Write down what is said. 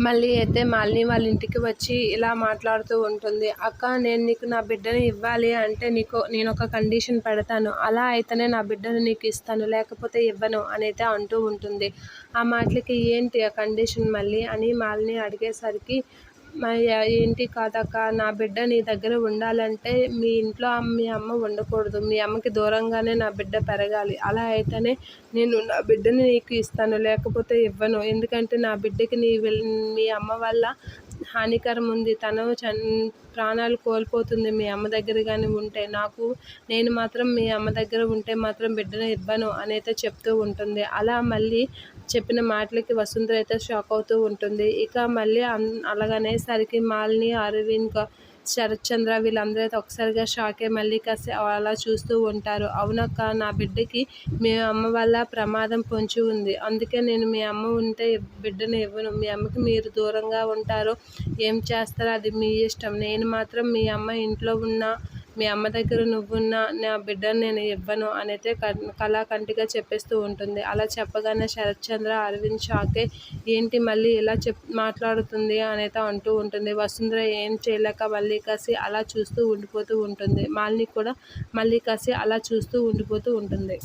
మళ్ళీ అయితే మాలిని వాళ్ళ ఇంటికి వచ్చి ఇలా మాట్లాడుతూ ఉంటుంది. అక్క, నేను నీకు నా బిడ్డని ఇవ్వాలి అంటే నేను ఒక కండిషన్ పెడతాను. అలా అయితేనే నా బిడ్డను నీకు ఇస్తాను, లేకపోతే ఇవ్వను అనైతే అంటూ ఉంటుంది. ఆ మాటలకి ఏంటి ఆ కండిషన్ మళ్ళీ అని మాలిని అడిగేసరికి, మరి ఏంటి కాదక్క, నా బిడ్డ నీ దగ్గర ఉండాలంటే మీ ఇంట్లో మీ అమ్మ ఉండకూడదు. మీ అమ్మకి దూరంగానే నా బిడ్డ పెరగాలి. అలా అయితేనే నేను నా బిడ్డని నీకు ఇస్తాను, లేకపోతే ఇవ్వను. ఎందుకంటే నా బిడ్డకి మీ అమ్మ వల్ల హానికరం ఉంది. తను ప్రాణాలు కోల్పోతుంది మీ అమ్మ దగ్గర కానీ ఉంటే. నేను మాత్రం మీ అమ్మ దగ్గర ఉంటే మాత్రం బిడ్డను ఇవ్వను అనైతే చెప్తూ ఉంటుంది. అలా మళ్ళీ చెప్పిన మాటలకి వసుంధర అయితే షాక్ అవుతూ ఉంటుంది. ఇక మళ్ళీ అలాగనేసరికి మాలిని, అరవింద్, శరత్ చంద్ర వీళ్ళందరూ అయితే ఒకసారిగా షాకే. మళ్ళీ కాస్త అలా చూస్తూ ఉంటారు. అవునక్క, నా బిడ్డకి మీ అమ్మ వల్ల ప్రమాదం పొంచి ఉంది. అందుకే నేను మీ అమ్మ ఉంటే బిడ్డను ఇవ్వను. మీ అమ్మకి మీరు దూరంగా ఉంటారో ఏం చేస్తారో అది మీ ఇష్టం. నేను మాత్రం మీ అమ్మ ఇంట్లో ఉన్నా, మీ అమ్మ దగ్గర నువ్వున్నా నా బిడ్డను నేను ఇవ్వను అనైతే కళాకంటిగా చెప్పేస్తూ ఉంటుంది. అలా చెప్పగానే శరత్ చంద్ర, అరవింద్ షాకే. ఏంటి మళ్ళీ ఇలా మాట్లాడుతుంది అనైతే అంటూ ఉంటుంది. వసుంధర ఏం చేయలేక మళ్ళీ కాసి అలా చూస్తూ ఉండిపోతూ ఉంటుంది. మాలిని కూడా మళ్ళీ కాసి అలా చూస్తూ ఉండిపోతూ ఉంటుంది.